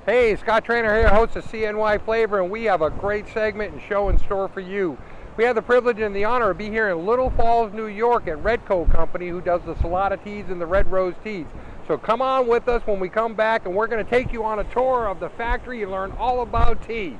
Hey, Scott Trainer here, host of CNY Flavor, and we have a great segment and show in store for you. We have the privilege and the honor of being here in Little Falls, New York at Redco Company, who does the Salata teas and the Red Rose teas. So come on with us when we come back, and we're going to take you on a tour of the factory and learn all about tea.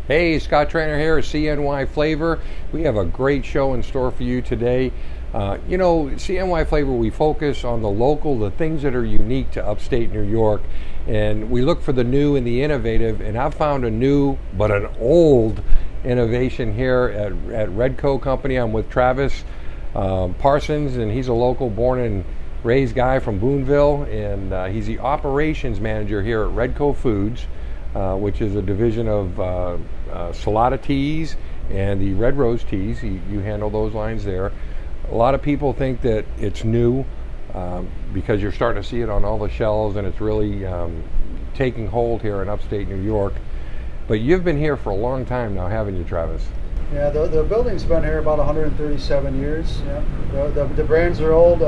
Hey, Scott Trainer here at CNY Flavor. We have a great show in store for you today. CNY Flavor, we focus on the local, the things that are unique to upstate New York, and we look for the new and the innovative, and I've found a new but an old innovation here at Redco Company. I'm with Travis Parsons, and he's a local, born and raised guy from Boonville, and he's the operations manager here at Redco Foods, which is a division of Salata teas and the Red Rose teas. You handle those lines there. A lot of people think that it's new because you're starting to see it on all the shelves, and it's really taking hold here in upstate New York. But you've been here for a long time now, haven't you, Travis? Yeah, the building's been here about 137 years. Yeah. The brands are old,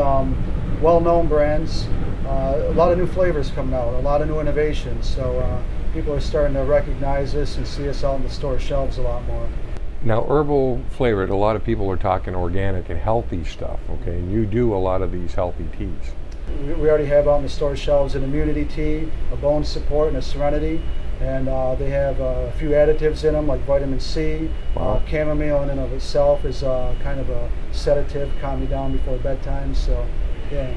well-known brands. A lot of new flavors coming out, a lot of new innovations. So people are starting to recognize this and see us out in the store shelves a lot more. Now, herbal flavored, a lot of people are talking organic and healthy stuff, okay? And you do a lot of these healthy teas. We already have on the store shelves an immunity tea, a bone support, and a serenity. And they have a few additives in them, like vitamin C. Wow. Chamomile in and of itself is kind of a sedative, calm you down before bedtime. So, yeah.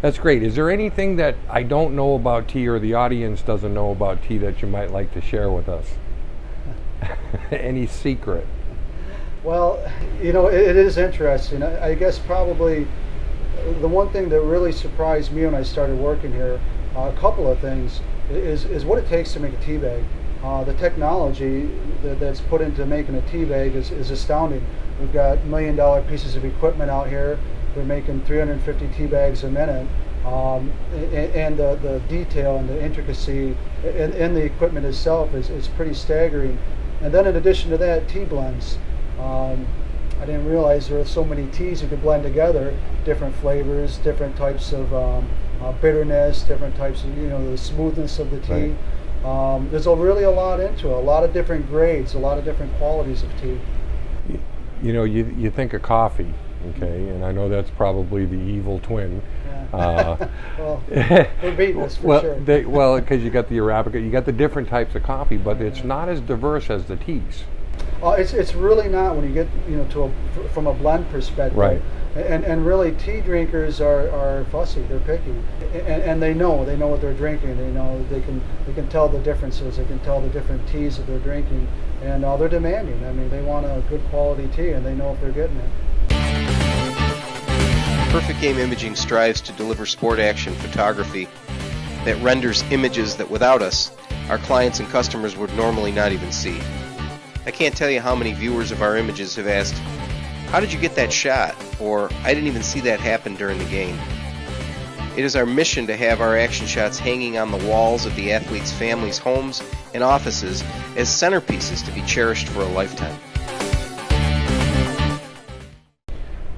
That's great. Is there anything that I don't know about tea or the audience doesn't know about tea that you might like to share with us? Any secret? Well, it is interesting. I guess probably the one thing that really surprised me when I started working here, a couple of things, is what it takes to make a tea bag. The technology that's put into making a tea bag is astounding. We've got $1 million pieces of equipment out here. We're making 350 tea bags a minute, and the detail and the intricacy in the equipment itself is pretty staggering. And then in addition to that, tea blends. I didn't realize there were so many teas you could blend together, different flavors, different types of bitterness, different types of, the smoothness of the tea. Right. There's really a lot into it, a lot of different grades, a lot of different qualities of tea. You think of coffee. Okay, and I know that's probably the evil twin. Yeah. Well, we're beating this for sure. Because you got the Arabica, you got the different types of coffee, but it's not as diverse as the teas. It's really not when you get from a blend perspective. Right. And really, tea drinkers are fussy. They're picky, and they know what they're drinking. They know they can tell the differences. They can tell the different teas that they're drinking, and they're demanding. I mean, they want a good quality tea, and they know if they're getting it. Perfect Game Imaging strives to deliver sport action photography that renders images that without us, our clients and customers would normally not even see. I can't tell you how many viewers of our images have asked, "How did you get that shot?" Or, "I didn't even see that happen during the game." It is our mission to have our action shots hanging on the walls of the athletes' families' homes and offices as centerpieces to be cherished for a lifetime.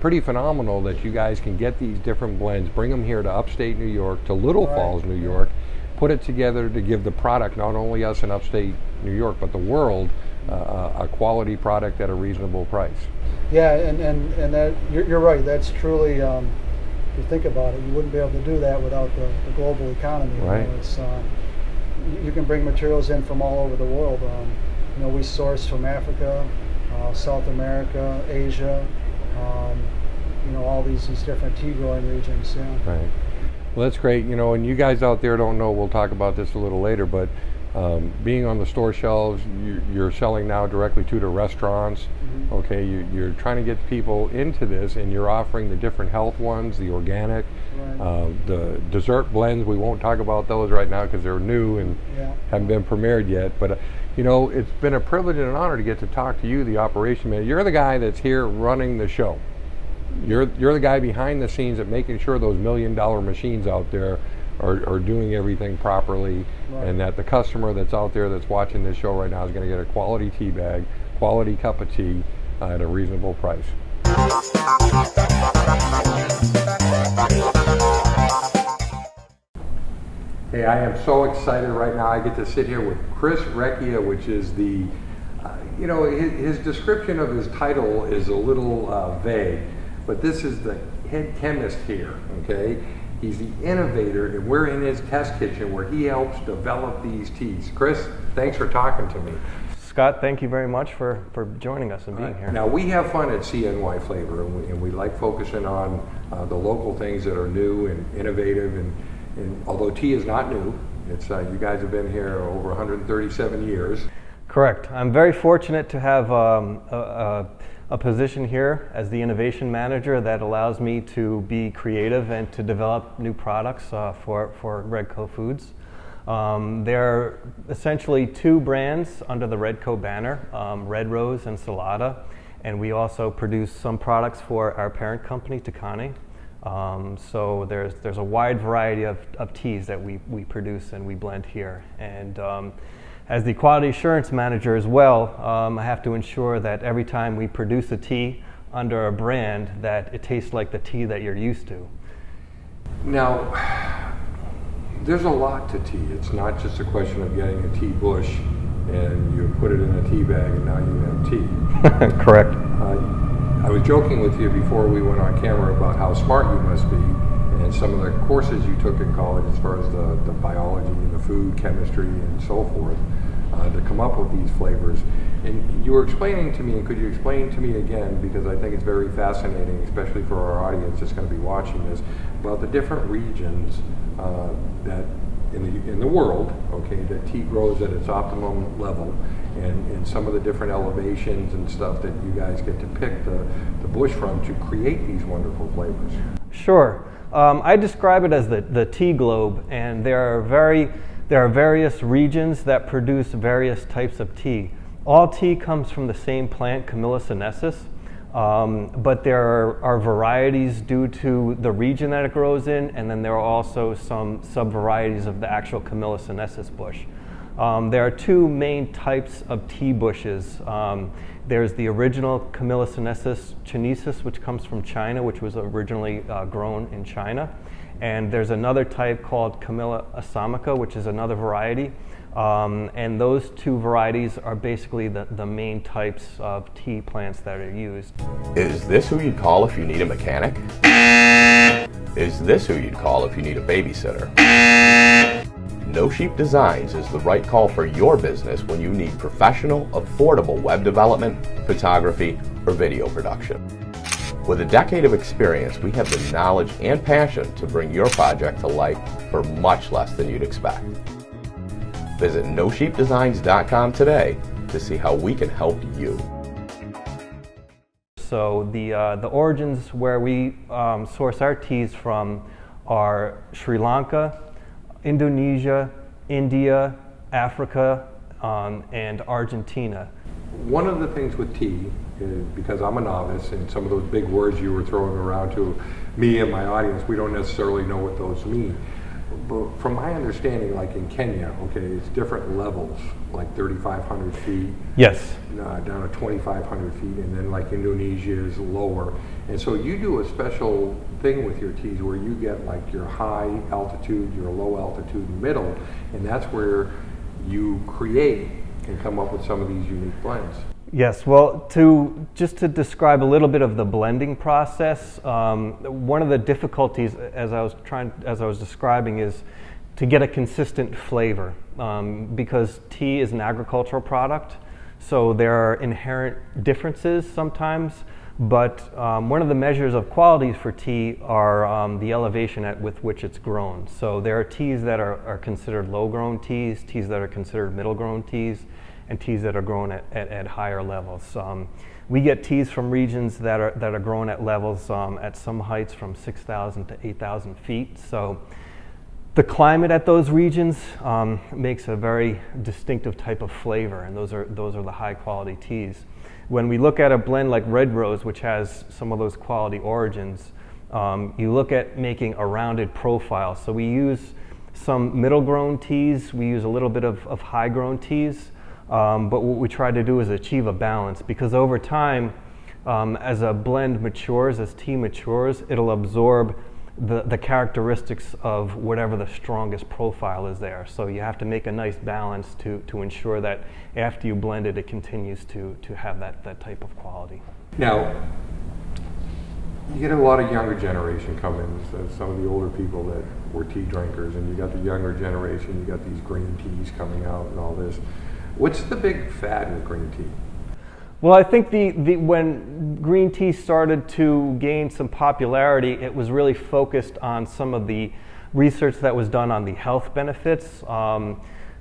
Pretty phenomenal that you guys can get these different blends, bring them here to upstate New York, to Little Falls, New York, put it together to give the product, not only us in upstate New York, but the world, a quality product at a reasonable price. Yeah, and that you're right. That's truly, if you think about it, you wouldn't be able to do that without the global economy. Right. You can bring materials in from all over the world. We source from Africa, South America, Asia. All these different tea growing regions. Yeah. Right. Well, that's great. And you guys out there don't know, we'll talk about this a little later, but being on the store shelves, you're selling now directly to the restaurants. Okay, you're trying to get people into this, and you're offering the different health ones, the organic, the dessert blends. We won't talk about those right now because they're new and haven't been premiered yet. But you know, it's been a privilege and an honor to get to talk to you, the operation manager. You're the guy that's here running the show. You're the guy behind the scenes at making sure those $1 million machines out there are doing everything properly, and that the customer that's out there that's watching this show right now is going to get a quality tea bag, quality cup of tea at a reasonable price. Hey, I am so excited right now. I get to sit here with Chris Recchia, which is the, you know, his description of his title is a little vague, but this is the head chemist here, okay? He's the innovator, and we're in his test kitchen where he helps develop these teas. Chris, thanks for talking to me. Scott, thank you very much for joining us and being here. Now, we have fun at CNY Flavor, and we like focusing on the local things that are new and innovative, and although tea is not new, it's you guys have been here over 137 years. Correct. I'm very fortunate to have a position here as the innovation manager that allows me to be creative and to develop new products for Redco Foods. There are essentially two brands under the Redco banner, Red Rose and Salada, and we also produce some products for our parent company, Takane. So there's a wide variety of teas that we produce and we blend here. And as the quality assurance manager as well, I have to ensure that every time we produce a tea under a brand that it tastes like the tea that you're used to. Now, there's a lot to tea. It's not just a question of getting a tea bush and you put it in a tea bag and now you have tea. Correct. I was joking with you before we went on camera about how smart you must be and some of the courses you took in college as far as the biology and the food, chemistry, and so forth to come up with these flavors. And you were explaining to me, and could you explain to me again, because I think it's very fascinating, especially for our audience that's going to be watching this, about the different regions that in the world, okay, that tea grows at its optimum level, and some of the different elevations and stuff that you guys get to pick the bush from to create these wonderful flavors. Sure. I describe it as the tea globe, and there are various regions that produce various types of tea. All tea comes from the same plant, Camellia sinensis, but there are varieties due to the region that it grows in, and then there are also some sub-varieties of the actual Camellia sinensis bush. There are two main types of tea bushes. There's the original Camellia sinensis chinesis, which comes from China, which was originally grown in China. And there's another type called Camellia assamica, which is another variety. And those two varieties are basically the main types of tea plants that are used. Is this who you'd call if you need a mechanic? Is this who you'd call if you need a babysitter? No Sheep Designs is the right call for your business when you need professional, affordable web development, photography, or video production. With a decade of experience, we have the knowledge and passion to bring your project to life for much less than you'd expect. Visit NoSheepDesigns.com today to see how we can help you. So the origins where we source our teas from are Sri Lanka, Indonesia, India, Africa, and Argentina. One of the things with tea is, because I'm a novice and some of those big words you were throwing around to me and my audience, we don't necessarily know what those mean. But from my understanding, like in Kenya, okay, it's different levels, like 3,500 feet. Yes. Down to 2,500 feet, and then like Indonesia is lower. And so you do a special thing with your teas where you get like your high altitude, your low altitude, middle, and that's where you create and come up with some of these unique blends. Yes, well, just to describe a little bit of the blending process, one of the difficulties, as I was describing, is to get a consistent flavor, because tea is an agricultural product, so there are inherent differences sometimes But one of the measures of quality for tea are the elevation with which it's grown. So there are teas that are considered low-grown teas, teas that are considered middle-grown teas, and teas that are grown at higher levels. We get teas from regions that are grown at levels at some heights from 6,000 to 8,000 feet. So the climate at those regions makes a very distinctive type of flavor, and those are the high-quality teas. When we look at a blend like Red Rose, which has some of those quality origins, you look at making a rounded profile. So we use some middle-grown teas, we use a little bit of high-grown teas, but what we try to do is achieve a balance, because over time, as a blend matures, as tea matures, it'll absorb the characteristics of whatever the strongest profile is there. So you have to make a nice balance to ensure that after you blend it, it continues to have that type of quality. Now, you get a lot of younger generation come in, so some of the older people that were tea drinkers, and you got the younger generation, you got these green teas coming out and all this. What's the big fad with green tea? Well, I think when green tea started to gain some popularity, it was really focused on some of the research that was done on the health benefits.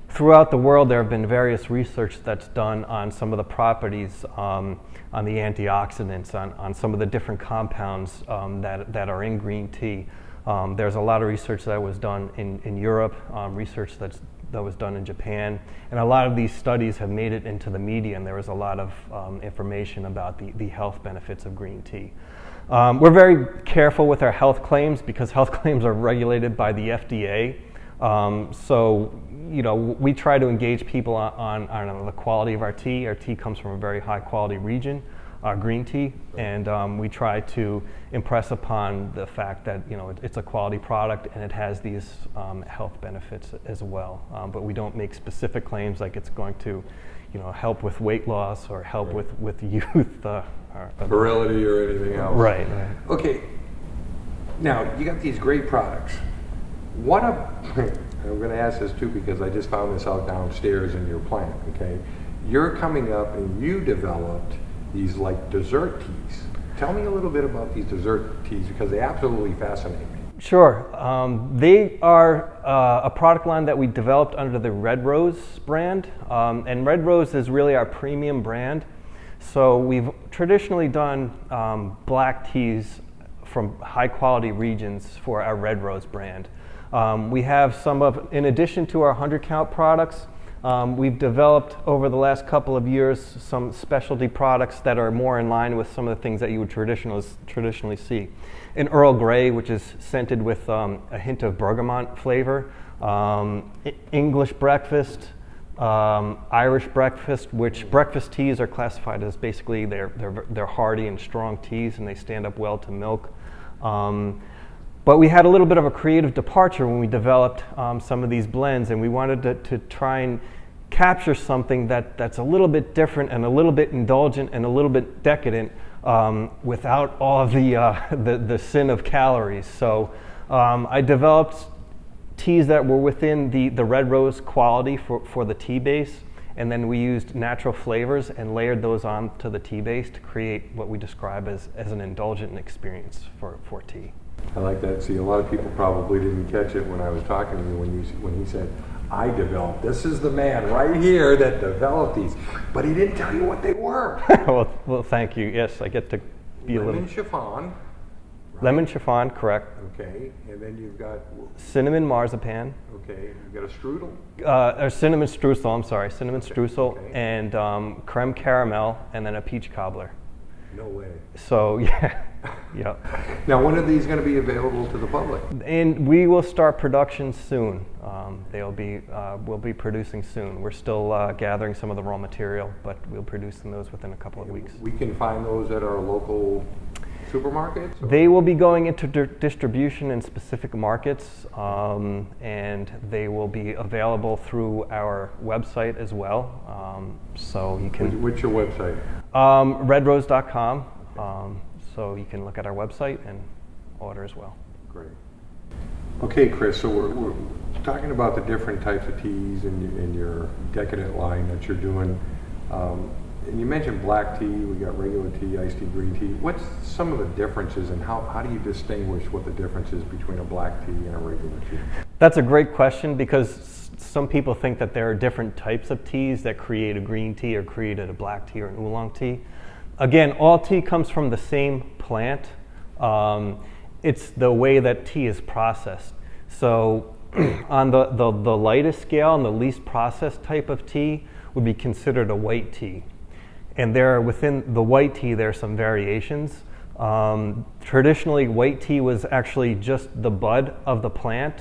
Throughout the world, there have been various research that's done on some of the properties, on the antioxidants, on some of the different compounds that are in green tea. There's a lot of research that was done in Europe, research that was done in Japan, and a lot of these studies have made it into the media, and there was a lot of information about the health benefits of green tea. We're very careful with our health claims because health claims are regulated by the FDA. So, we try to engage people on the quality of our tea. Our tea comes from a very high quality region, green tea, and we try to impress upon the fact that it's a quality product and it has these health benefits as well. But we don't make specific claims like it's going to, help with weight loss or help with youth, virility or anything else. Right. Okay. Now you got these great products. I'm going to ask this too because I just found this out downstairs in your plant. Okay, you're coming up and you developed these like dessert teas. Tell me a little bit about these dessert teas because they absolutely fascinate me. Sure. They are a product line that we developed under the Red Rose brand, and Red Rose is really our premium brand. So we've traditionally done black teas from high quality regions for our Red Rose brand. We have in addition to our 100 count products, we've developed over the last couple of years some specialty products that are more in line with some of the things that you would traditionally see. An Earl Grey, which is scented with a hint of bergamot flavor, English breakfast, Irish breakfast, which breakfast teas are classified as basically they're hearty and strong teas and they stand up well to milk. But we had a little bit of a creative departure when we developed some of these blends, and we wanted to try and capture something that's a little bit different and a little bit indulgent and a little bit decadent without all of the sin of calories. So I developed teas that were within the Red Rose quality for the tea base, and then we used natural flavors and layered those onto the tea base to create what we describe as an indulgent experience for tea. I like that. See, a lot of people probably didn't catch it when I was talking to you when he said, I developed. This is the man right here that developed these. But he didn't tell you what they were. well, thank you. Yes, I get to be Lemon chiffon. Right? Lemon chiffon, correct. Okay, and then you've got... Cinnamon marzipan. Okay, you've got a strudel? Or cinnamon streusel, I'm sorry. Cinnamon streusel, okay. And creme caramel, and then a peach cobbler. No way. So, yeah. Yep. Now, when are these going to be available to the public? And we will start production soon. We'll be producing soon. We're still gathering some of the raw material, but we'll be producing those within a couple of weeks. We can find those at our local supermarkets? Or? They will be going into distribution in specific markets, and they will be available through our website as well. So you can. What's your website? Redrose.com. So you can look at our website and order as well. Great. Okay, Chris, so we're talking about the different types of teas in your decadent line that you're doing. And you mentioned black tea, we got regular tea, iced tea, green tea. What's some of the differences, and how do you distinguish what the difference is between a black tea and a regular tea? That's a great question, because some people think that there are different types of teas that create a green tea or created a black tea or an oolong tea. Again, all tea comes from the same plant. It's the way that tea is processed. So on the lightest scale and the least processed type of tea would be considered a white tea. And there, within the white tea, there are some variations. Traditionally, white tea was actually just the bud of the plant.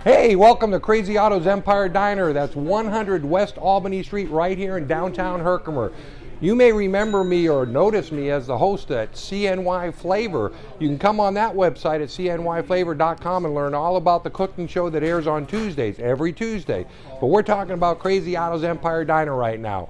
Hey, welcome to Crazy Otto's Empire Diner. That's 100 West Albany Street right here in downtown Herkimer. You may remember me or notice me as the host at CNY Flavor. You can come on that website at cnyflavor.com and learn all about the cooking show that airs on Tuesdays, every Tuesday. But we're talking about Crazy Otto's Empire Diner right now.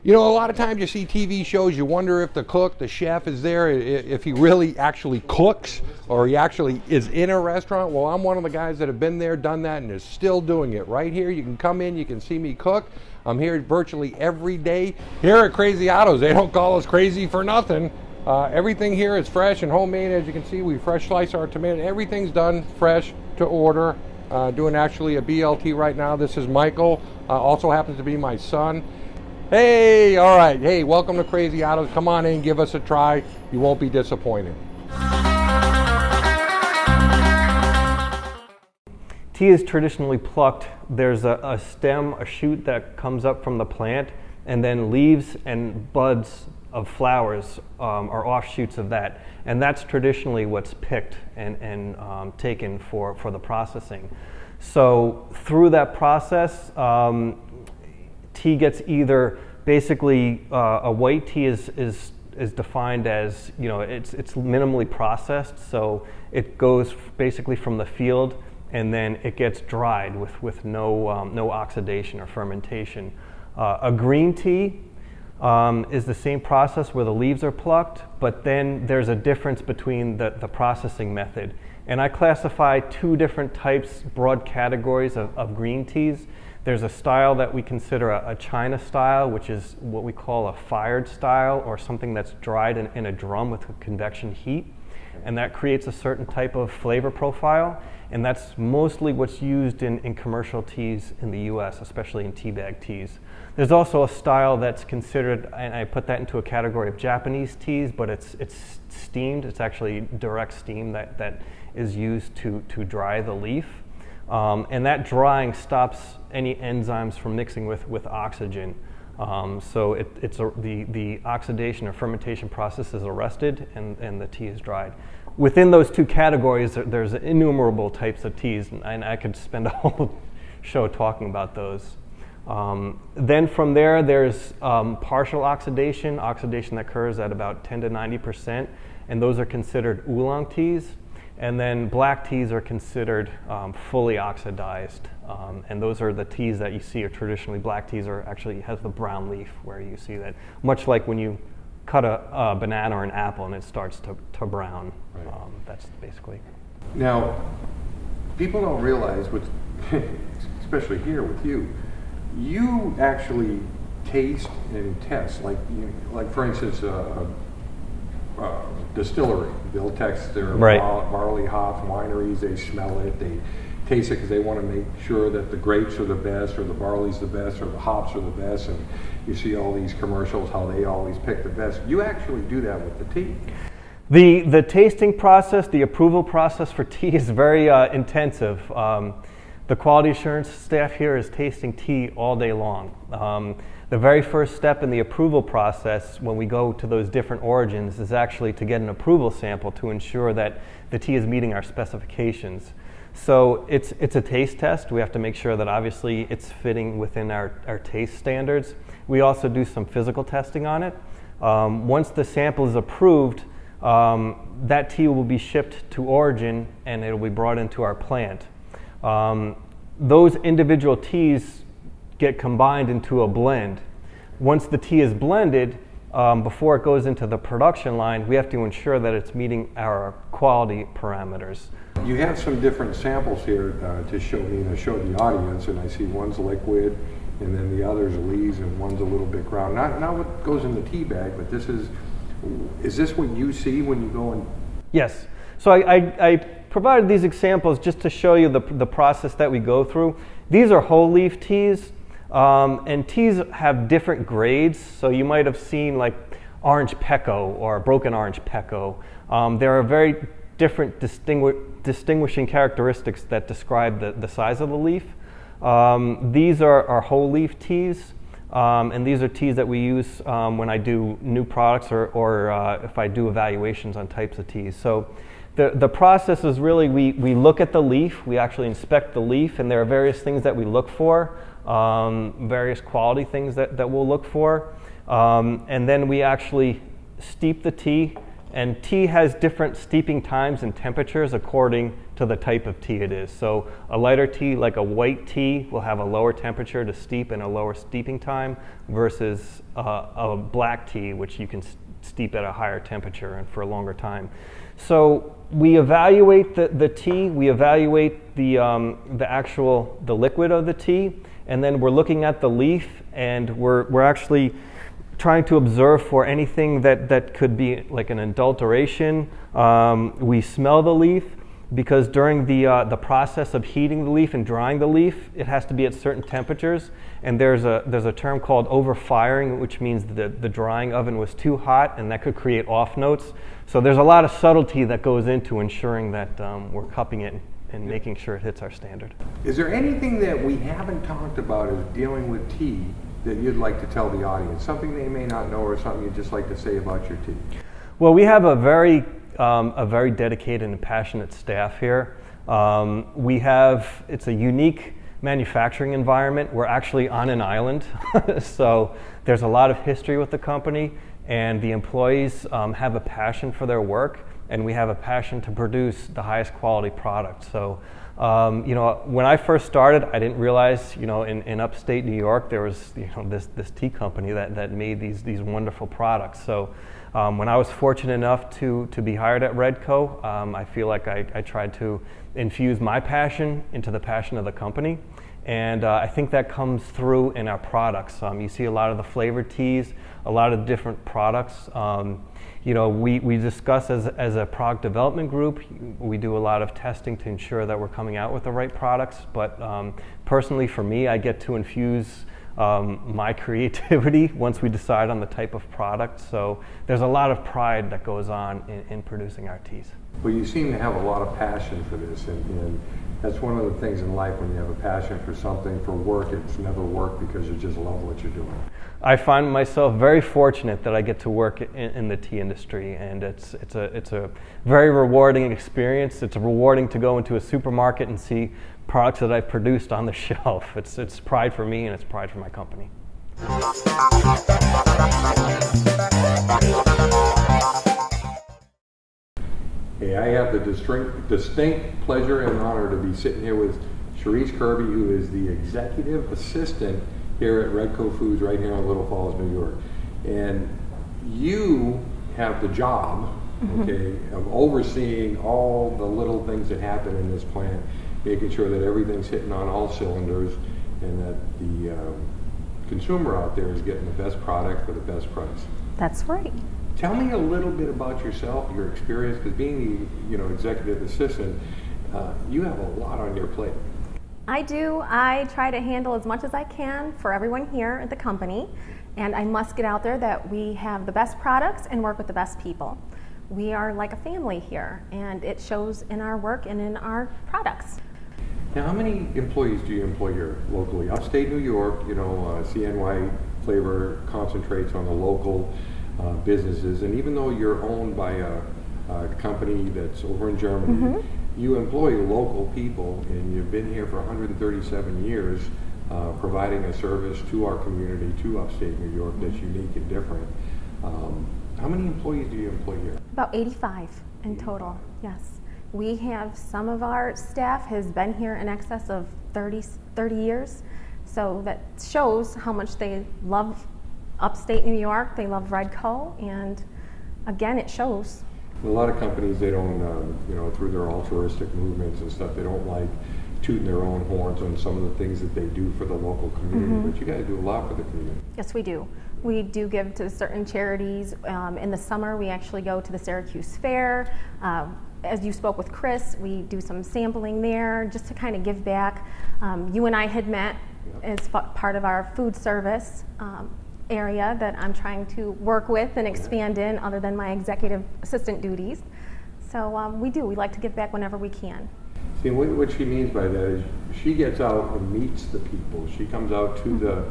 You know, a lot of times you see TV shows, you wonder if the cook, the chef is there, if he really actually cooks or he actually is in a restaurant. Well, I'm one of the guys that have been there, done that, and is still doing it. Right here, you can come in, you can see me cook. I'm here virtually every day. Here at Crazy Otto's, they don't call us crazy for nothing. Everything here is fresh and homemade. As you can see, we fresh slice our tomato. Everything's done fresh to order. Doing actually a BLT right now. This is Michael, also happens to be my son. Hey, all right. Hey, welcome to Crazy Otto's. Come on in, give us a try. You won't be disappointed. Tea is traditionally plucked. There's a stem, a shoot that comes up from the plant, and then leaves and buds of flowers are offshoots of that. And that's traditionally what's picked and taken for the processing. So through that process, tea gets either basically a white tea is defined as, you know, it's minimally processed, so it goes basically from the field and then it gets dried with no oxidation or fermentation. A green tea is the same process where the leaves are plucked, but then there's a difference between the processing method. And I classify two different types, broad categories of green teas. There's a style that we consider a China style, which is what we call a fired style, or something that's dried in a drum with convection heat. And that creates a certain type of flavor profile. And that's mostly what's used in commercial teas in the US, especially in tea bag teas. There's also a style that's considered, and I put that into a category of Japanese teas, but it's steamed. It's actually direct steam that is used to dry the leaf. And that drying stops any enzymes from mixing with oxygen. So the oxidation or fermentation process is arrested and the tea is dried. Within those two categories, there's innumerable types of teas, and I could spend a whole show talking about those. Then from there, there's partial oxidation that occurs at about 10 to 90%, and those are considered oolong teas. And then black teas are considered fully oxidized, and those are the teas that you see are traditionally black teas, or actually has the brown leaf, where you see that, much like when you cut a banana or an apple and it starts to brown. Right. That's basically. Now, people don't realize, especially here with you, you actually taste and test, like for instance, distillery. They'll test their right. barley hops, wineries. They smell it, they taste it because they want to make sure that the grapes are the best, or the barley's the best, or the hops are the best. And you see all these commercials how they always pick the best. You actually do that with the tea. The tasting process, the approval process for tea is very intensive. The quality assurance staff here is tasting tea all day long. The very first step in the approval process, when we go to those different origins, is actually to get an approval sample to ensure that the tea is meeting our specifications. So it's a taste test. We have to make sure that obviously it's fitting within our taste standards. We also do some physical testing on it. Once the sample is approved, that tea will be shipped to origin and it will be brought into our plant. Those individual teas get combined into a blend. Once the tea is blended, before it goes into the production line, we have to ensure that it's meeting our quality parameters. You have some different samples here to show the audience, and I see one's liquid, and then the other's lees, and one's a little bit ground. Not what goes in the tea bag, but is this what you see when you go and? Yes. So I provided these examples just to show you the process that we go through. These are whole leaf teas, and teas have different grades. So you might have seen like orange pecco or broken orange pecco. There are very different distinguishing characteristics that describe the size of the leaf. These are whole leaf teas, and these are teas that we use when I do new products or if I do evaluations on types of teas. So the process is really we look at the leaf, we actually inspect the leaf, and there are various things that we look for, various quality things that we'll look for, and then we actually steep the tea. And tea has different steeping times and temperatures according to the type of tea it is. So a lighter tea, like a white tea, will have a lower temperature to steep and a lower steeping time versus a black tea, which you can steep at a higher temperature and for a longer time. So we evaluate the tea, we evaluate the liquid of the tea, and then we're looking at the leaf, and we're actually trying to observe for anything that could be like an adulteration. We smell the leaf because during the process of heating the leaf and drying the leaf, it has to be at certain temperatures. And there's a term called overfiring, which means that the drying oven was too hot, and that could create off notes. So there's a lot of subtlety that goes into ensuring that we're cupping it and making sure it hits our standard. Is there anything that we haven't talked about as dealing with tea that you'd like to tell the audience? Something they may not know, or something you'd just like to say about your tea? Well, we have a very dedicated and passionate staff here. It's a unique manufacturing environment. We're actually on an island, so there's a lot of history with the company, and the employees have a passion for their work, and we have a passion to produce the highest quality product. So when I first started, I didn't realize, in upstate New York, there was, this tea company that made these wonderful products. So when I was fortunate enough to be hired at Redco, I feel like I tried to infuse my passion into the passion of the company. And I think that comes through in our products. You see a lot of the flavored teas, a lot of different products. We discuss as a product development group. We do a lot of testing to ensure that we're coming out with the right products. But personally, for me, I get to infuse my creativity once we decide on the type of product. So there's a lot of pride that goes on in producing our teas. Well, you seem to have a lot of passion for this, and that's one of the things in life when you have a passion for something, for work, it's never work because you just love what you're doing. I find myself very fortunate that I get to work in the tea industry, and it's a very rewarding experience. It's rewarding to go into a supermarket and see products that I've produced on the shelf. It's pride for me, and it's pride for my company. Hey, I have the distinct pleasure and honor to be sitting here with Sharice Kirby, who is the executive assistant here at Redco Foods right here in Little Falls, New York. And you have the job, okay, of overseeing all the little things that happen in this plant, making sure that everything's hitting on all cylinders and that the consumer out there is getting the best product for the best price. That's right. Tell me a little bit about yourself, your experience, because being the executive assistant, you have a lot on your plate. I do. I try to handle as much as I can for everyone here at the company, and I must get out there that we have the best products and work with the best people. We are like a family here, and it shows in our work and in our products. Now, how many employees do you employ here locally? Upstate New York, CNY Flavor concentrates on the local businesses, and even though you're owned by a company that's over in Germany, you employ local people, and you've been here for 137 years providing a service to our community, to upstate New York, that's unique and different. How many employees do you employ here? About 85 in total, yes. We have some of our staff has been here in excess of 30 years, so that shows how much they love upstate New York. They love Redco, and again, it shows. A lot of companies, they don't, through their altruistic movements and stuff, they don't like tooting their own horns on some of the things that they do for the local community, but you guys do a lot for the community. Yes, we do. We do give to certain charities. In the summer, we actually go to the Syracuse Fair. As you spoke with Chris, we do some sampling there just to kind of give back. You and I had met as part of our food service area that I'm trying to work with and expand in, other than my executive assistant duties. So we like to give back whenever we can. See, what she means by that is she gets out and meets the people. She comes out to the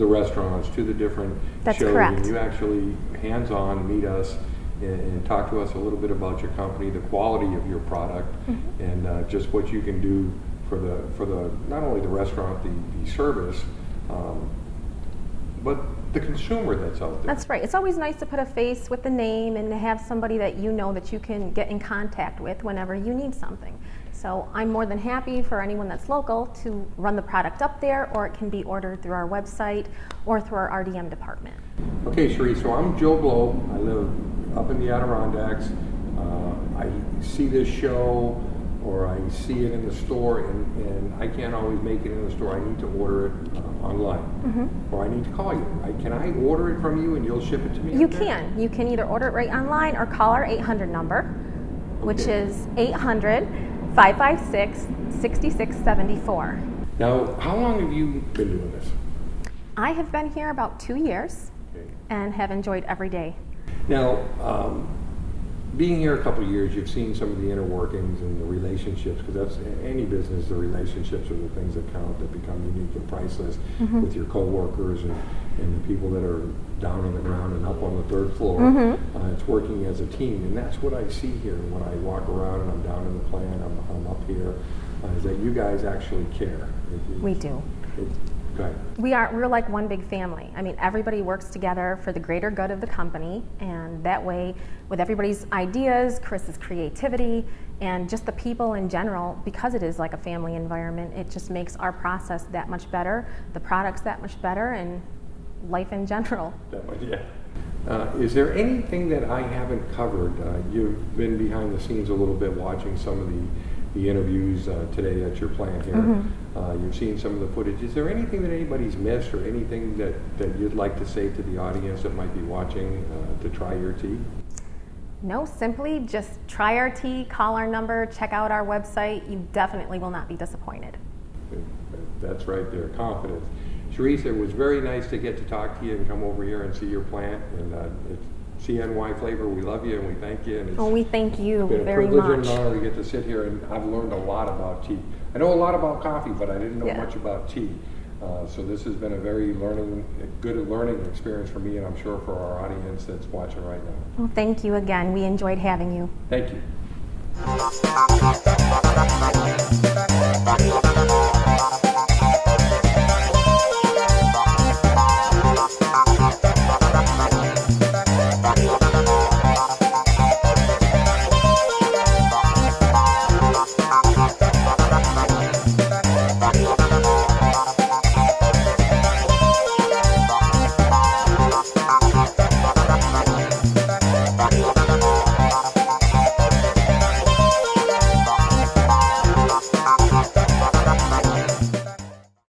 restaurants, to the different shows, correct. and you actually hands-on meet us and talk to us a little bit about your company, the quality of your product, and just what you can do for the not only the restaurant, the service, but the consumer that's out there. That's right. It's always nice to put a face with the name and to have somebody that you know that you can get in contact with whenever you need something. So I'm more than happy for anyone that's local to run the product up there, or it can be ordered through our website or through our RDM department. Okay, Cherie, so I'm Joe Blow. I live up in the Adirondacks. I see this show, or I see it in the store, and I can't always make it in the store. I need to order it online, or I need to call you. Can I order it from you and you'll ship it to me? You can. You can either order it right online or call our 800 number, which is 800-556-6674. Now, how long have you been doing this? I have been here about 2 years and have enjoyed every day. Now, being here a couple of years, you've seen some of the inner workings and the relationships, because that's any business, the relationships are the things that count, that become unique and priceless with your coworkers and the people that are down on the ground and up on the third floor. It's working as a team, and that's what I see here when I walk around and I'm down in the plant, I'm up here, is that you guys actually care. We do. Go ahead. We're like one big family. I mean, everybody works together for the greater good of the company, and that way, with everybody's ideas, Chris's creativity, and just the people in general, because it is like a family environment, it just makes our process that much better, the products that much better, and life in general. That much, yeah. Is there anything that I haven't covered? You've been behind the scenes a little bit, watching some of the interviews today at your plant here. You've seen some of the footage. Is there anything that anybody's missed, or anything that you'd like to say to the audience that might be watching to try your tea? No, simply just try our tea, call our number, check out our website. You definitely will not be disappointed. That's right there, confidence. Cherise, it was very nice to get to talk to you and come over here and see your plant. And it's CNY Flavor, we love you and we thank you. And we thank you very much. It's been a privilege much. and an honor to get to sit here, and I've learned a lot about tea. I know a lot about coffee, but I didn't know much about tea. So this has been a very good learning experience for me, and I'm sure for our audience that's watching right now. Well, thank you again. We enjoyed having you. Thank you.